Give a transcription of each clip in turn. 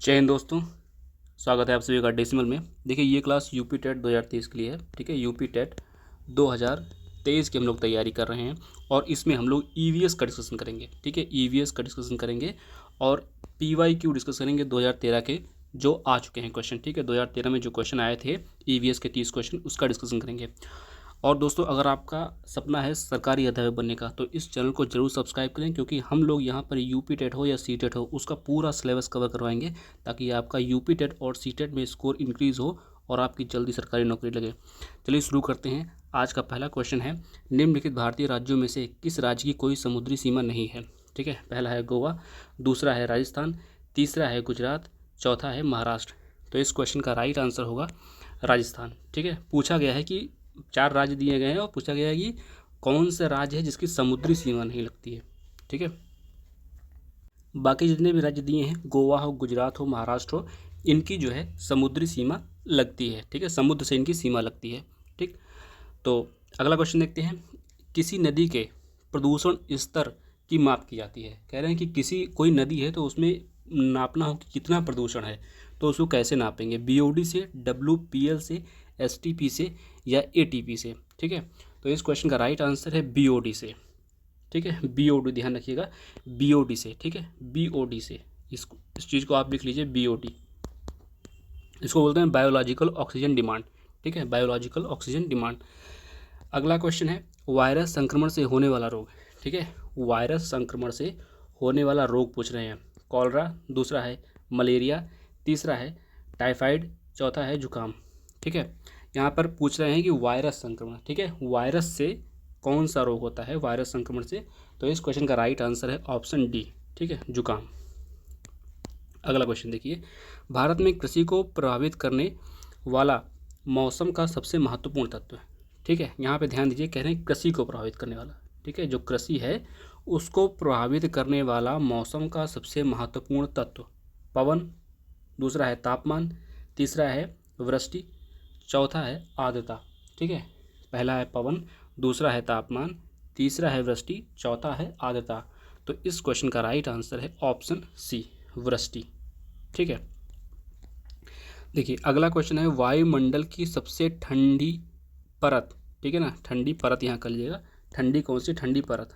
जय हिंद दोस्तों। स्वागत है आप सभी का डेसिमल में। देखिए ये क्लास यूपी टेट 2023 के लिए है। ठीक है, यूपी टेट 2023 की हम लोग तैयारी कर रहे हैं और इसमें हम लोग ईवीएस का डिस्कशन करेंगे। ठीक है, ईवीएस का डिस्कशन करेंगे और पीवाईक्यू डिस्कस करेंगे 2013 के जो आ चुके हैं क्वेश्चन। ठीक है, 2013 में जो क्वेश्चन आए थे ईवीएस के 30 क्वेश्चन, उसका डिस्कशन करेंगे। और दोस्तों, अगर आपका सपना है सरकारी अध्यापक बनने का तो इस चैनल को जरूर सब्सक्राइब करें, क्योंकि हम लोग यहाँ पर यूपी टेट हो या सी टेट हो उसका पूरा सिलेबस कवर करवाएंगे, ताकि आपका यूपी टेट और सी टेट में स्कोर इंक्रीज़ हो और आपकी जल्दी सरकारी नौकरी लगे। चलिए शुरू करते हैं। आज का पहला क्वेश्चन है, निम्नलिखित भारतीय राज्यों में से किस राज्य की कोई समुद्री सीमा नहीं है। ठीक है, पहला है गोवा, दूसरा है राजस्थान, तीसरा है गुजरात, चौथा है महाराष्ट्र। तो इस क्वेश्चन का राइट आंसर होगा राजस्थान। ठीक है, पूछा गया है कि 4 राज्य दिए गए हैं और पूछा गया है कि कौन सा राज्य है जिसकी समुद्री सीमा नहीं लगती है। ठीक है, बाकी जितने भी राज्य दिए हैं, गोवा हो, गुजरात हो, महाराष्ट्र हो, इनकी जो है समुद्री सीमा लगती है। ठीक है, समुद्र से इनकी सीमा लगती है। ठीक, तो अगला क्वेश्चन देखते हैं। किसी नदी के प्रदूषण स्तर की माप की जाती है। कह रहे हैं कि कोई नदी है तो उसमें नापना हो कि कितना प्रदूषण है, तो उसको कैसे नापेंगे। बीओडी से, डब्ल्यूपीएल से, एसटीपी से या एटीपी से। ठीक है, तो इस क्वेश्चन का राइट आंसर है बीओडी से। ठीक है, बीओडी ध्यान रखिएगा, बीओडी से। ठीक है, बीओडी से। इस चीज़ को आप लिख लीजिए, बीओडी। इसको बोलते हैं बायोलॉजिकल ऑक्सीजन डिमांड। ठीक है, बायोलॉजिकल ऑक्सीजन डिमांड। अगला क्वेश्चन है, वायरस संक्रमण से होने वाला रोग। ठीक है, वायरस संक्रमण से होने वाला रोग पूछ रहे हैं। कॉलरा, दूसरा है मलेरिया, तीसरा है टाइफाइड, चौथा है जुकाम। ठीक है, यहाँ पर पूछ रहे हैं कि वायरस संक्रमण। ठीक है, वायरस से कौन सा रोग होता है वायरस संक्रमण से, तो इस क्वेश्चन का राइट आंसर है ऑप्शन डी। ठीक है, जुकाम। अगला क्वेश्चन देखिए, भारत में कृषि को प्रभावित करने वाला मौसम का सबसे महत्वपूर्ण तत्व है। ठीक है, यहाँ पे ध्यान दीजिए, कह रहे हैं कृषि को प्रभावित करने वाला। ठीक है, जो कृषि है उसको प्रभावित करने वाला मौसम का सबसे महत्वपूर्ण तत्व, पवन, दूसरा है तापमान, तीसरा है वृष्टि, चौथा है आर्द्रता। ठीक है, पहला है पवन, दूसरा है तापमान, तीसरा है वृष्टि, चौथा है आर्द्रता। तो इस क्वेश्चन का राइट आंसर है ऑप्शन सी, वृष्टि। ठीक है, देखिए अगला क्वेश्चन है, वायुमंडल की सबसे ठंडी परत। ठीक है ना, ठंडी परत यहाँ कर लीजिएगा। ठंडी कौन सी ठंडी परत।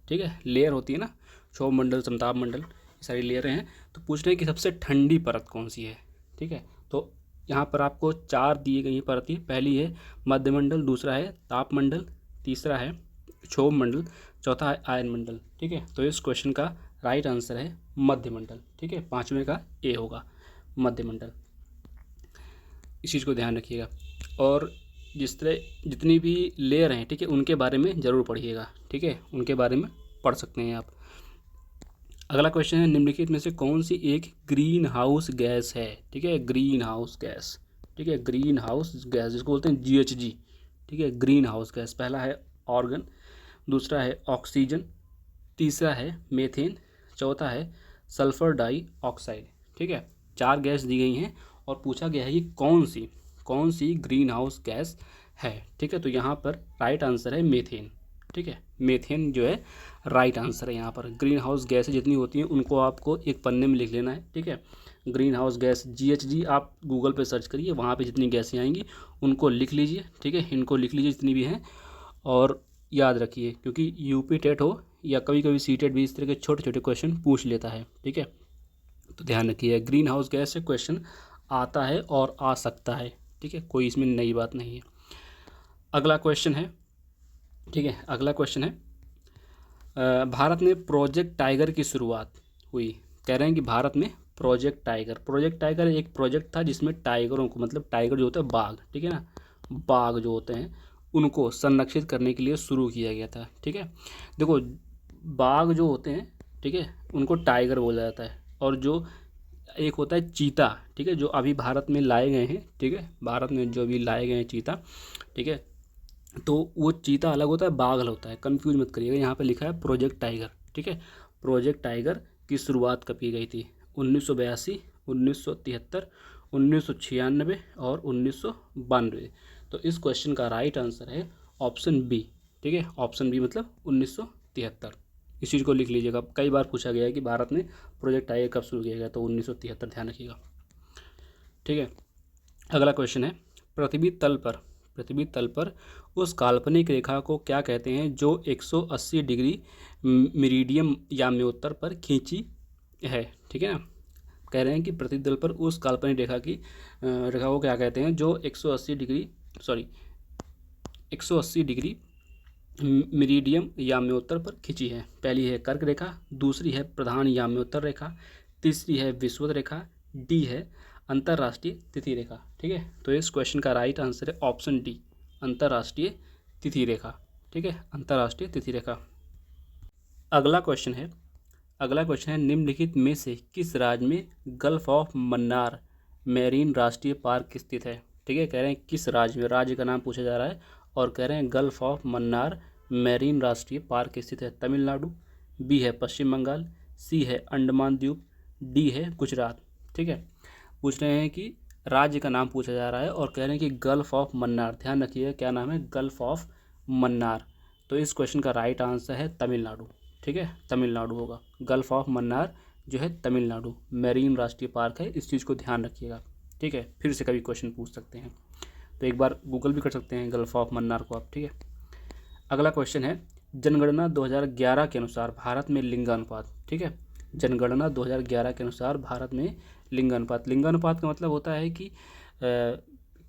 ठीक है, लेयर होती है ना, क्षोभ मंडल, समताप मंडल, ये सारी लेयरें हैं। तो पूछ रहे हैं कि सबसे ठंडी परत कौन सी है। ठीक है, तो यहाँ पर आपको 4 दिए गई परत है। पहली है मध्यमंडल, दूसरा है तापमंडल, तीसरा है क्षोभ मंडल, चौथा है आयन मंडल। ठीक है, तो इस क्वेश्चन का राइट आंसर है मध्यमंडल। ठीक है, 5वें का ए होगा, मध्यमंडल। इस चीज़ को ध्यान रखिएगा। और जितनी भी लेयर हैं, ठीक है, उनके बारे में ज़रूर पढ़िएगा। ठीक है, उनके बारे में पढ़ सकते हैं आप। अगला क्वेश्चन है, निम्नलिखित में से कौन सी एक ग्रीन हाउस गैस है। ठीक है, ग्रीन हाउस गैस। ठीक है, ग्रीन हाउस गैस जिसको बोलते हैं जीएचजी। ठीक है, ग्रीन हाउस गैस। पहला है ऑर्गन, दूसरा है ऑक्सीजन, तीसरा है मेथेन, चौथा है सल्फर डाइऑक्साइड। ठीक है, 4 गैस दी गई हैं और पूछा गया है कि कौन सी ग्रीन हाउस गैस है। ठीक है, तो यहाँ पर राइट आंसर है मेथेन। ठीक है, मेथेन जो है राइट आंसर है। यहाँ पर ग्रीन हाउस गैसें जितनी होती हैं उनको आपको एक पन्ने में लिख लेना है। ठीक है, ग्रीन हाउस गैस जीएचजी आप गूगल पे सर्च करिए, वहाँ पे जितनी गैसें आएंगी उनको लिख लीजिए। ठीक है, इनको लिख लीजिए जितनी भी हैं और याद रखिए, क्योंकि यूपी टेट हो या कभी कभी सी टेट भी इस तरह के छोटे छोटे क्वेश्चन पूछ लेता है। ठीक है, तो ध्यान रखिए, ग्रीन हाउस गैस से क्वेश्चन आता है और आ सकता है। ठीक है, कोई इसमें नई बात नहीं है। अगला क्वेश्चन है, ठीक है, अगला क्वेश्चन है, भारत में प्रोजेक्ट टाइगर की शुरुआत हुई। कह रहे हैं कि भारत में प्रोजेक्ट टाइगर एक प्रोजेक्ट था जिसमें टाइगरों को, मतलब टाइगर जो होता है बाघ, ठीक है ना, बाघ जो होते हैं उनको संरक्षित करने के लिए शुरू किया गया था। ठीक है, देखो बाघ जो होते हैं, ठीक है, उनको टाइगर बोला जाता है। और जो एक होता है चीता, ठीक है, जो अभी भारत में लाए गए हैं। ठीक है, भारत में जो अभी लाए गए हैं चीता, ठीक है, तो वो चीता अलग होता है, बाघ अलग होता है, कंफ्यूज मत करिएगा। यहाँ पे लिखा है प्रोजेक्ट टाइगर। ठीक है, प्रोजेक्ट टाइगर की शुरुआत कब की गई थी? 1982, 1973, 1996 और 1992। तो इस क्वेश्चन का राइट आंसर है ऑप्शन बी। ठीक है, ऑप्शन बी मतलब 1973। इस चीज़ को लिख लीजिएगा, कई बार पूछा गया है कि भारत में प्रोजेक्ट टाइगर कब शुरू किया गया, तो 1973, ध्यान रखिएगा। ठीक है, अगला क्वेश्चन है, पृथ्वी तल पर उस काल्पनिक रेखा को क्या कहते हैं जो 180 डिग्री मेरिडियम याम्योत्तर पर खींची है। ठीक है ना, कह रहे हैं कि पृथ्वी तल पर उस काल्पनिक रेखा को क्या कहते हैं जो 180 डिग्री मेरिडियम याम्योत्तर पर खींची है। पहली है कर्क रेखा, दूसरी है प्रधान याम्योत्तर रेखा, तीसरी है विषुवत रेखा, डी है अंतर्राष्ट्रीय तिथि रेखा। ठीक है, तो इस क्वेश्चन का राइट आंसर है ऑप्शन डी, अंतर्राष्ट्रीय तिथि रेखा। ठीक है, अंतर्राष्ट्रीय तिथि रेखा। अगला क्वेश्चन है निम्नलिखित में से किस राज्य में गल्फ ऑफ मन्नार मैरीन राष्ट्रीय पार्क स्थित है। ठीक है, कह रहे हैं किस राज्य में, राज्य का नाम पूछा जा रहा है और कह रहे हैं गल्फ ऑफ मन्नार मैरीन राष्ट्रीय पार्क स्थित है। तमिलनाडु, बी है पश्चिम बंगाल, सी है अंडमान द्वीप, डी है गुजरात। ठीक है, पूछ रहे हैं कि राज्य का नाम पूछा जा रहा है और कह रहे हैं कि गल्फ ऑफ मन्नार, ध्यान रखिएगा क्या नाम है, गल्फ ऑफ मन्नार। तो इस क्वेश्चन का राइट आंसर है तमिलनाडु। ठीक है, तमिलनाडु होगा, गल्फ ऑफ मन्नार जो है तमिलनाडु मैरीन राष्ट्रीय पार्क है, इस चीज़ को ध्यान रखिएगा। ठीक है, फिर से कभी क्वेश्चन पूछ सकते हैं, तो एक बार गूगल भी कर सकते हैं गल्फ ऑफ मन्नार को आप। ठीक है, अगला क्वेश्चन है जनगणना 2011 के अनुसार भारत में लिंगानुपात। ठीक है, जनगणना 2011 के अनुसार भारत में लिंगानुपात का मतलब होता है कि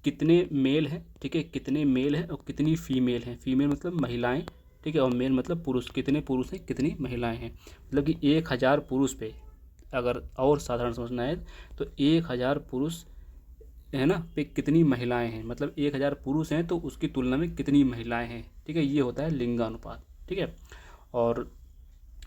कितने मेल हैं। ठीक है, कितने मेल हैं और कितनी फीमेल हैं। फीमेल मतलब महिलाएं, ठीक है, और मेल मतलब पुरुष, कितने पुरुष हैं कितनी महिलाएं हैं। मतलब कि 1000 पुरुष पे, अगर और साधारण समझना है तो 1000 पुरुष है ना पे कितनी महिलाएं हैं, मतलब 1000 पुरुष हैं तो उसकी तुलना में कितनी महिलाएं हैं। ठीक है, ये होता है लिंगानुपात। ठीक है, और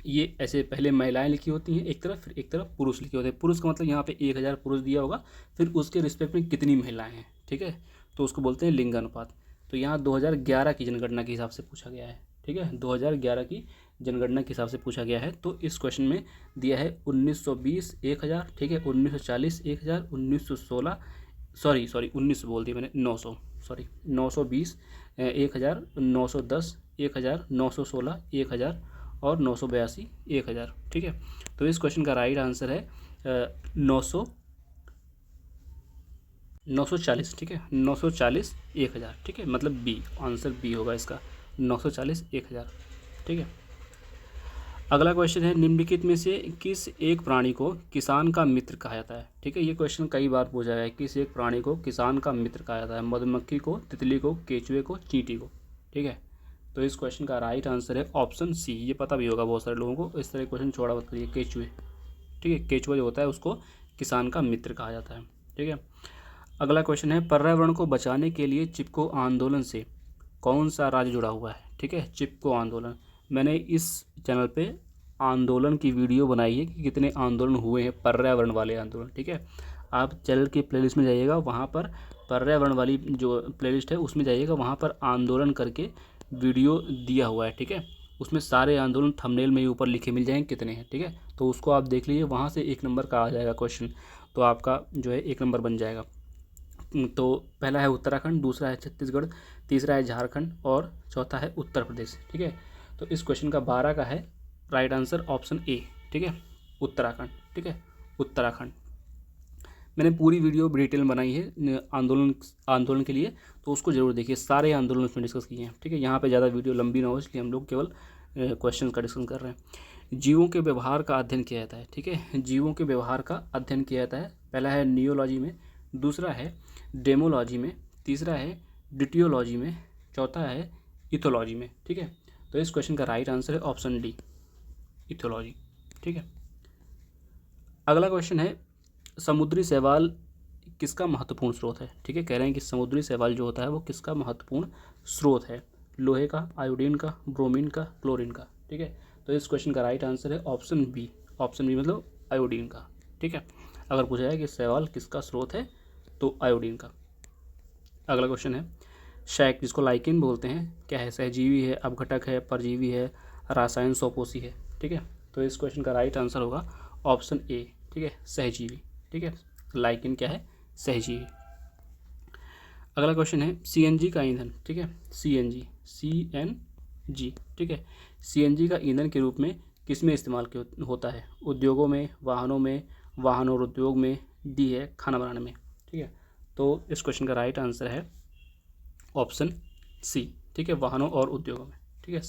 ये ऐसे पहले महिलाएं लिखी होती हैं एक तरफ, फिर एक तरफ पुरुष लिखे होते हैं। पुरुष का मतलब यहाँ पे 1000 पुरुष दिया होगा, फिर उसके रिस्पेक्ट में कितनी महिलाएं हैं। ठीक है, तो उसको बोलते हैं लिंगानुपात। तो यहाँ 2011 की जनगणना के हिसाब से पूछा गया है। ठीक है, 2011 की जनगणना के हिसाब से पूछा गया है। तो इस क्वेश्चन में दिया है 1920 1000, ठीक है, 1940 1000, 1916 सॉरी 19 बोल दिया मैंने, 900 सॉरी 920 1000, 910 1000, 916 1000 और 982 1000। ठीक है, तो इस क्वेश्चन का राइट आंसर है 940। ठीक है, 940 1000। ठीक है, मतलब बी, आंसर बी होगा इसका, 940 1000। ठीक है, अगला क्वेश्चन है निम्नलिखित में से किस एक प्राणी को किसान का मित्र कहा जाता है। ठीक है, ये क्वेश्चन कई बार पूछा गया है, किस एक प्राणी को किसान का मित्र कहा जाता है। मधुमक्खी को, तितली को, केचुए को, चींटी को। ठीक है, तो इस क्वेश्चन का राइट आंसर है ऑप्शन सी। ये पता भी होगा बहुत सारे लोगों को, इस तरह क्वेश्चन छोड़ा मत करिए। केचुए, ठीक है, केचुआ जो होता है उसको किसान का मित्र कहा जाता है। ठीक है, अगला क्वेश्चन है पर्यावरण को बचाने के लिए चिपको आंदोलन से कौन सा राज्य जुड़ा हुआ है। ठीक है, चिपको आंदोलन, मैंने इस चैनल पे आंदोलन की वीडियो बनाई है कि कितने आंदोलन हुए हैं, पर्यावरण वाले आंदोलन। ठीक है, आप चैनल की प्लेलिस्ट में जाइएगा, वहाँ पर पर्यावरण वाली जो प्लेलिस्ट है उसमें जाइएगा, वहाँ पर आंदोलन करके वीडियो दिया हुआ है। ठीक है, उसमें सारे आंदोलन थंबनेल में ही ऊपर लिखे मिल जाएंगे कितने हैं। ठीक है, तो उसको आप देख लीजिए, वहाँ से 1 नंबर का आ जाएगा क्वेश्चन, तो आपका जो है 1 नंबर बन जाएगा। तो पहला है उत्तराखंड, दूसरा है छत्तीसगढ़, तीसरा है झारखंड और चौथा है उत्तर प्रदेश। ठीक है, तो इस क्वेश्चन का 12 का है राइट आंसर ऑप्शन ए। ठीक है, उत्तराखंड। ठीक है, उत्तराखंड। मैंने पूरी वीडियो डिटेल में बनाई है आंदोलन के लिए, तो उसको जरूर देखिए, सारे आंदोलन उसमें डिस्कस किए हैं। ठीक है, यहाँ पे ज़्यादा वीडियो लंबी ना हो इसलिए हम लोग केवल क्वेश्चन का डिस्कशन कर रहे हैं। जीवों के व्यवहार का अध्ययन किया जाता है। ठीक है, जीवों के व्यवहार का अध्ययन किया जाता है। पहला है नियोलॉजी में, दूसरा है डेमोलॉजी में, तीसरा है डिटियोलॉजी में, चौथा है इथोलॉजी में। ठीक है, तो इस क्वेश्चन का राइट आंसर है ऑप्शन डी, इथोलॉजी। ठीक है, अगला क्वेश्चन है समुद्री शैवाल किसका महत्वपूर्ण स्रोत है। ठीक है, कह रहे हैं कि समुद्री शैवाल जो होता है वो किसका महत्वपूर्ण स्रोत है। लोहे का, आयोडीन का, ब्रोमीन का, क्लोरीन का। ठीक है, तो इस क्वेश्चन का राइट आंसर है ऑप्शन बी। ऑप्शन बी मतलब आयोडीन का। ठीक है, अगर पूछा जाए कि शैवाल किसका स्रोत है तो आयोडीन का। अगला क्वेश्चन है शैक, जिसको लाइकेन बोलते हैं, क्या है, सहजीवी है, अपघटक है, परजीवी है, रासायन स्वपोषी है। ठीक है, तो इस क्वेश्चन का राइट आंसर होगा ऑप्शन ए। ठीक है, सहजीवी। ठीक है, लाइकेन क्या है, सहजीवी। अगला क्वेश्चन है सीएनजी का ईंधन। ठीक है, सीएनजी। ठीक है, सीएनजी का ईंधन के रूप में किस में इस्तेमाल होता है? उद्योगों में, वाहनों में, वाहन और उद्योग में, डी है खाना बनाने में। ठीक है, तो इस क्वेश्चन का राइट आंसर है ऑप्शन सी। ठीक है, वाहनों और उद्योगों में। ठीक है,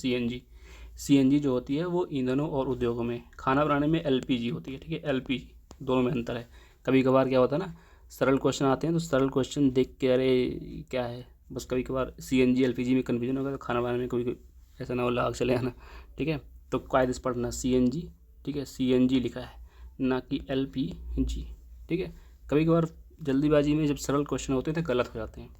सीएनजी जो होती है वो ईंधनों और उद्योगों में, खाना बनाने में एलपीजी होती है। ठीक है, एलपीजी, दोनों में अंतर है। कभी कभार क्या होता है ना, सरल क्वेश्चन आते हैं तो सरल क्वेश्चन देख के अरे क्या है, बस कभी कभार सीएनजी एलपीजी में कन्फ्यूजन होगा, तो खाना बनाने में कोई ऐसा ना हो लाग चले आना। ठीक है, तो कायदे से पढ़ना सीएनजी। ठीक है, सीएनजी लिखा है, ना कि एलपीजी। ठीक है, कभी कभार जल्दीबाजी में जब सरल क्वेश्चन होते हैं तो गलत हो जाते हैं।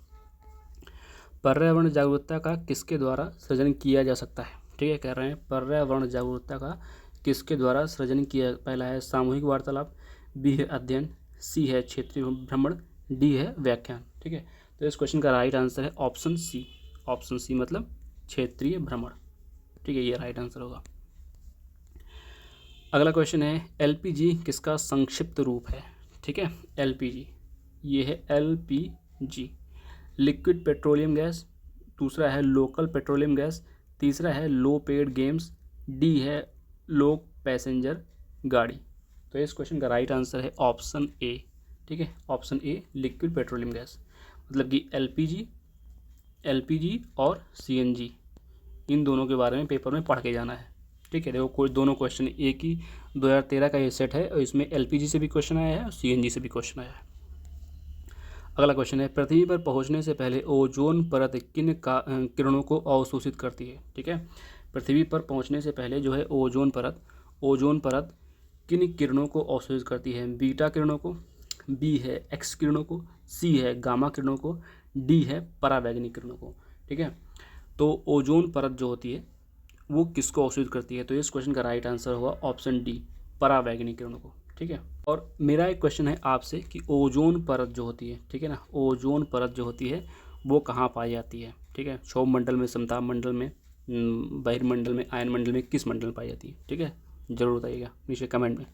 पर्यावरण जागरूकता का किसके द्वारा सृजन किया जा सकता है? ठीक है, कह रहे हैं पर्यावरण जागरूकता का किसके द्वारा सृजन किया। पहला है सामूहिक वार्तालाप, बी है अध्ययन, सी है क्षेत्रीय भ्रमण, डी है व्याख्यान। ठीक है, तो इस क्वेश्चन का राइट आंसर है ऑप्शन सी। ऑप्शन सी मतलब क्षेत्रीय भ्रमण। ठीक है, ये राइट आंसर होगा। अगला क्वेश्चन है एलपीजी किसका संक्षिप्त रूप है? ठीक है, एलपीजी, ये है एलपीजी, लिक्विड पेट्रोलियम गैस। दूसरा है लोकल पेट्रोलियम गैस। तीसरा है लो पेड गेम्स। डी है लोक पैसेंजर गाड़ी। तो इस क्वेश्चन का राइट आंसर है ऑप्शन ए। ठीक है, option a liquid petroleum gas, मतलब कि एलपीजी और सीएनजी, इन दोनों के बारे में पेपर में पढ़ के जाना है। ठीक है, देखो कोई दोनों क्वेश्चन एक ही 2013 का ये सेट है और इसमें एलपीजी से भी क्वेश्चन आया है और सीएनजी से भी क्वेश्चन आया है। अगला क्वेश्चन है पृथ्वी पर पहुंचने से पहले ओजोन परत किन किरणों को अवशोषित करती है? ठीक है, पृथ्वी पर पहुंचने से पहले जो है ओजोन परत किन किरणों को अवशोषित करती है? बीटा किरणों को, बी है एक्स किरणों को, सी है गामा किरणों को, डी है परावैंगनिक किरणों को। ठीक है, तो ओजोन परत जो होती है वो किसको अवशोषित करती है? तो इस क्वेश्चन का राइट आंसर होगा ऑप्शन डी, परावैंगनिक किरणों को। ठीक है, और मेरा एक क्वेश्चन है आपसे कि ओजोन परत जो होती है, ठीक है ना, ओजोन परत जो होती है वो कहाँ पाई जाती है? ठीक है, क्षोभ मंडल में, समताप मंडल में, बहिर्मंडल में, आयन मंडल में, किस मंडल में पाई जाती है? ठीक है, जरूर बताइएगा नीचे कमेंट में।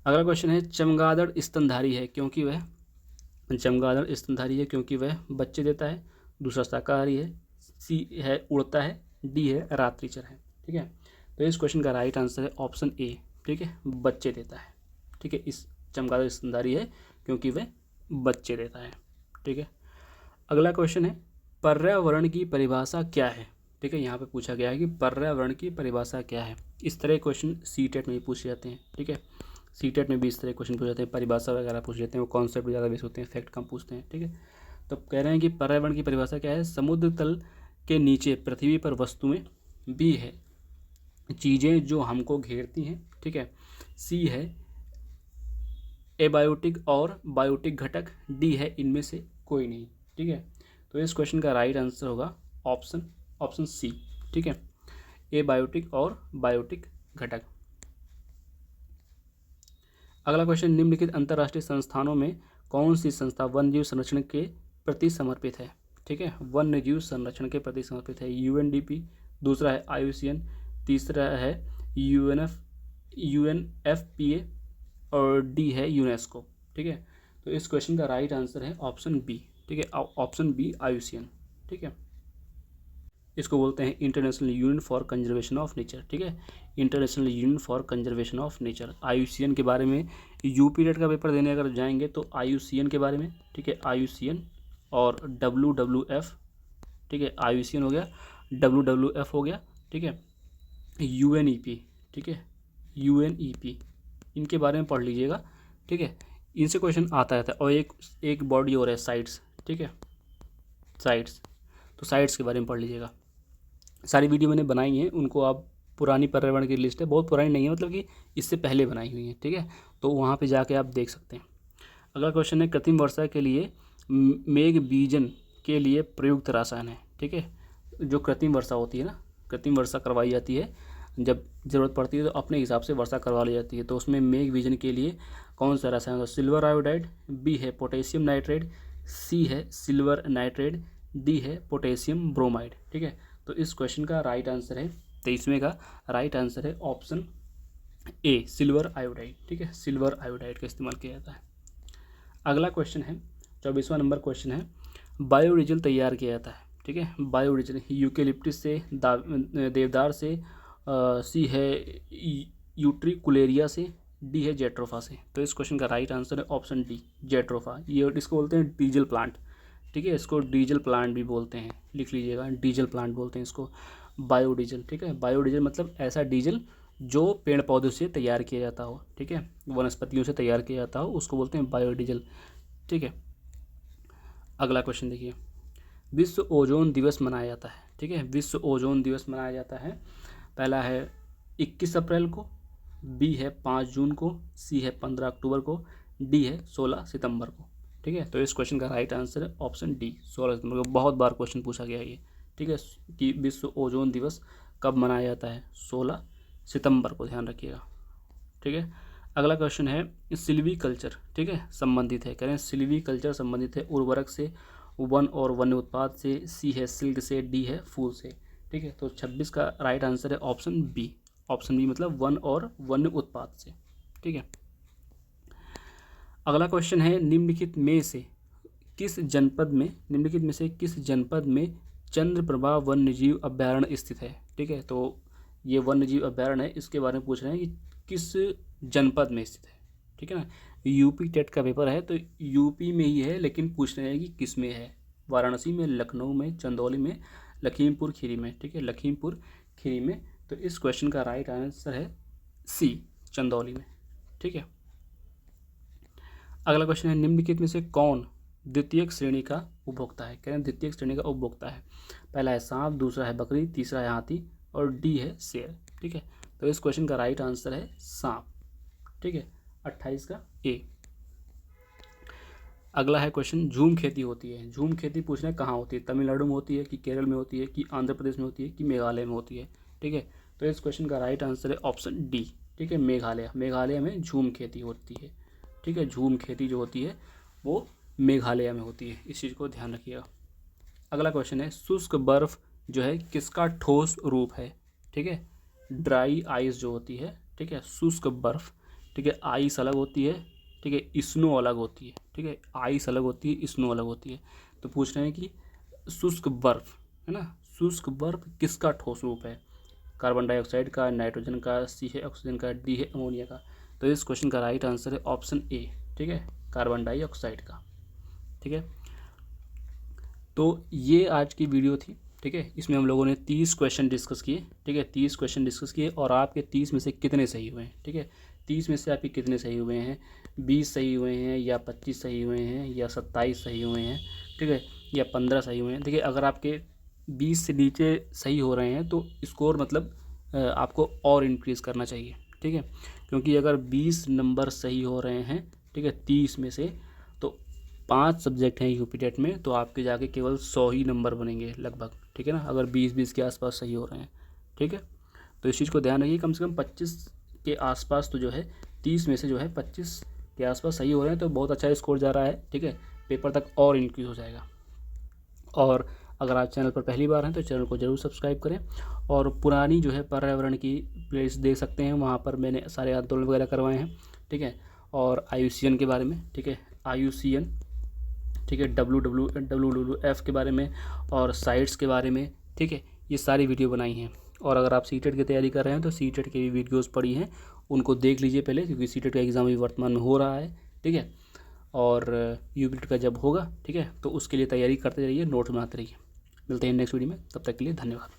अगला क्वेश्चन है चमगादड़ स्तनधारी है क्योंकि वह बच्चे देता है। दूसरा शाकाहारी है, सी है उड़ता है, डी है रात्रिचर है। ठीक है, तो इस क्वेश्चन का राइट आंसर है ऑप्शन ए। ठीक है, बच्चे देता है। ठीक है, इस चमगादड़ स्तनधारी है क्योंकि वह बच्चे देता है। ठीक है, अगला क्वेश्चन है पर्यावरण की परिभाषा क्या है? ठीक है, यहाँ पे पूछा गया है कि पर्यावरण की परिभाषा क्या है। इस तरह क्वेश्चन सीटेट में भी पूछे जाते हैं। ठीक है, सीटेट में भी इस तरह क्वेश्चन पूछे जाते हैं, परिभाषा वगैरह पूछ लेते हैं, वो कॉन्सेप्ट ज़्यादा बेस होते हैं, फैक्ट कम पूछते हैं। ठीक है, तो कह रहे हैं कि पर्यावरण की परिभाषा क्या है? समुद्र तल के नीचे पृथ्वी पर वस्तुएं, बी है चीज़ें जो हमको घेरती हैं। ठीक है, सी है एबायोटिक और बायोटिक घटक, डी है इनमें से कोई नहीं। ठीक है, तो इस क्वेश्चन का राइट आंसर होगा ऑप्शन सी। ठीक है, एबायोटिक और बायोटिक घटक। अगला क्वेश्चन निम्नलिखित अंतर्राष्ट्रीय संस्थानों में कौन सी संस्था वन्यजीव संरक्षण के प्रति समर्पित है? ठीक है, वन्यजीव संरक्षण के प्रति समर्पित है। यूएनडीपी, दूसरा है आईयूसीएन, तीसरा है यूएनएफपीए और डी है यूनेस्को। ठीक है, तो इस क्वेश्चन का राइट आंसर है ऑप्शन बी। ठीक है, ऑप्शन बी आईयूसीएन। ठीक है, इसको बोलते हैं international union for conservation of nature. ठीक है, international union for conservation of nature. IUCN के बारे में यूपी टेट का पेपर देने अगर जाएंगे तो आईयूसीएन के बारे में, ठीक है, आईयूसीएन और WWF। ठीक है, आईयूसीएन हो गया, WWF हो गया। ठीक है, UNEP, ठीक है, UNEP, इनके बारे में पढ़ लीजिएगा। ठीक है, इनसे क्वेश्चन आता रहता है। और एक बॉडी और है साइट्स। ठीक है, साइट्स, तो साइट्स के बारे में पढ़ लीजिएगा। सारी वीडियो मैंने बनाई हैं, उनको आप, पुरानी पर्यावरण की लिस्ट है, बहुत पुरानी नहीं है, मतलब कि इससे पहले बनाई हुई है। ठीक है, तो वहाँ पे जाके आप देख सकते हैं। अगला क्वेश्चन है कृत्रिम वर्षा के लिए मेघ बीजन के लिए प्रयुक्त रसायन है। ठीक है, जो कृत्रिम वर्षा होती है ना, कृत्रिम वर्षा करवाई जाती है, जब ज़रूरत पड़ती है तो अपने हिसाब से वर्षा करवा ली जाती है, तो उसमें मेघ बीजन के लिए कौन सा रसायन? सिल्वर आयोडाइड, बी है पोटेशियम नाइट्रेट, सी है सिल्वर नाइट्रेट, डी है पोटेशियम ब्रोमाइड। ठीक है, तो इस क्वेश्चन का राइट आंसर है, 23वें का राइट आंसर है ऑप्शन ए, सिल्वर आयोडाइड। ठीक है, सिल्वर आयोडाइड का इस्तेमाल किया जाता है। अगला क्वेश्चन है 24वां नंबर क्वेश्चन है बायोडीजल तैयार किया जाता है। ठीक है, बायोडीजल यूकेलिप्टस से, देवदार से, सी है यूट्रिकुलेरिया से, डी है जेट्रोफा से। तो इस क्वेश्चन का राइट आंसर है ऑप्शन डी, जेट्रोफा। ये इसको बोलते हैं डीजल प्लांट, ठीक है, इसको डीजल प्लांट भी बोलते हैं, लिख लीजिएगा, डीजल प्लांट बोलते हैं इसको, बायोडीजल, ठीक है। बायोडीजल मतलब ऐसा डीजल जो पेड़ पौधों से तैयार किया जाता हो, ठीक है, वनस्पतियों से तैयार किया जाता हो, उसको बोलते हैं बायोडीजल, ठीक है। अगला क्वेश्चन देखिए, विश्व ओजोन दिवस मनाया जाता है, ठीक है, विश्व ओजोन दिवस मनाया जाता है। पहला है 21 अप्रैल को, बी है 5 जून को, सी है 15 अक्टूबर को, डी है 16 सितंबर को, ठीक है। तो इस क्वेश्चन का राइट आंसर है ऑप्शन डी, 16 सितंबर को। बहुत बार क्वेश्चन पूछा गया ये, ठीक है, कि विश्व ओजोन दिवस कब मनाया जाता है, 16 सितंबर को, ध्यान रखिएगा, ठीक है। अगला क्वेश्चन है सिल्वी कल्चर, ठीक है, संबंधित है, कह रहे हैं सिल्वी कल्चर संबंधित है उर्वरक से, वन और वन्य उत्पाद से, सी है सिल्क से, डी है फूल से, ठीक है। तो 26 का राइट आंसर है ऑप्शन बी, ऑप्शन बी मतलब वन और वन्य उत्पाद से, ठीक है। अगला क्वेश्चन है निम्नलिखित में से किस जनपद में चंद्रप्रभा वन्यजीव अभयारण्य स्थित है, ठीक है। तो ये वन्यजीव अभयारण्य है, इसके बारे में पूछ रहे हैं कि किस जनपद में स्थित है, ठीक है ना। यूपी टेट का पेपर है तो यूपी में ही है, लेकिन पूछ रहे हैं कि किस में है, वाराणसी में, लखनऊ में, चंदौली में, लखीमपुर खीरी में, ठीक है, लखीमपुर खीरी में। तो इस क्वेश्चन का राइट आंसर है सी, चंदौली में, ठीक है। अगला क्वेश्चन है निम्नलिखित में से कौन द्वितीयक श्रेणी का उपभोक्ता है, कह रहे हैं द्वितीयक श्रेणी का उपभोक्ता है। पहला है सांप, दूसरा है बकरी, तीसरा है हाथी और डी है शेर, ठीक है। तो इस क्वेश्चन का राइट आंसर है सांप, ठीक है, 28 का ए। अगला है क्वेश्चन झूम खेती होती है, झूम खेती पूछ रहे हैं कहाँ होती है, तमिलनाडु में होती है कि केरल में होती है कि आंध्र प्रदेश में होती है कि मेघालय में होती है, ठीक है। तो इस क्वेश्चन का राइट आंसर है ऑप्शन डी, ठीक है, मेघालय, मेघालय में झूम खेती होती है, ठीक है। झूम खेती जो होती है वो मेघालय में होती है, इस चीज़ को ध्यान रखिएगा। अगला क्वेश्चन है शुष्क बर्फ जो है किसका ठोस रूप है, ठीक है, ड्राई आइस जो होती है, ठीक है, शुष्क बर्फ, ठीक है, आइस अलग होती है, ठीक है, स्नो अलग होती है, ठीक है, आइस अलग होती है, स्नो अलग होती है। तो पूछ रहे हैं कि शुष्क बर्फ, है ना, शुष्क बर्फ किसका ठोस रूप है, कार्बन डाइऑक्साइड का, नाइट्रोजन का, सी है ऑक्सीजन का, डी है अमोनिया का। तो इस क्वेश्चन का राइट आंसर है ऑप्शन ए, ठीक है, कार्बन डाइऑक्साइड का, ठीक है। तो ये आज की वीडियो थी, ठीक है, इसमें हम लोगों ने 30 क्वेश्चन डिस्कस किए, ठीक है, 30 क्वेश्चन डिस्कस किए और आपके 30 में से कितने सही हुए हैं, ठीक है, 30 में से आपके कितने सही हुए हैं, 20 सही हुए हैं या 25 सही हुए हैं या 27 सही हुए हैं, ठीक है, या 15 सही हुए हैं। देखिए अगर आपके 20 से नीचे सही हो रहे हैं तो स्कोर मतलब आपको और इंक्रीज़ करना चाहिए, ठीक है, क्योंकि अगर 20 नंबर सही हो रहे हैं, ठीक है, 30 में से, तो 5 सब्जेक्ट हैं यूपी टेट में, तो आपके जाके केवल 100 ही नंबर बनेंगे लगभग, ठीक है ना, अगर 20-20 के आसपास सही हो रहे हैं, ठीक है। तो इस चीज़ को ध्यान रखिए, कम से कम 25 के आसपास तो जो है 30 में से जो है 25 के आसपास सही हो रहे हैं तो बहुत अच्छा स्कोर जा रहा है, ठीक है, पेपर तक और इंक्रीज़ हो जाएगा। और अगर आप चैनल पर पहली बार हैं तो चैनल को ज़रूर सब्सक्राइब करें और पुरानी जो है पर्यावरण की प्लेलिस्ट देख सकते हैं, वहाँ पर मैंने सारे आंदोलन वगैरह करवाए हैं, ठीक है, और IUCN के बारे में, ठीक है, IUCN, ठीक है, WWF के बारे में और साइट्स के बारे में, ठीक है, ये सारी वीडियो बनाई हैं। और अगर आप सीटेट की तैयारी कर रहे हैं तो सीटेट की भी वीडियोस पड़ी हैं, उनको देख लीजिए पहले, क्योंकि सीटेट का एग्ज़ाम भी वर्तमान में हो रहा है, ठीक है, और यूपी का जब होगा, ठीक है, तो उसके लिए तैयारी करते रहिए, नोट्स बनाते रहिए। मिलते हैं नेक्स्ट वीडियो में, तब तक के लिए धन्यवाद।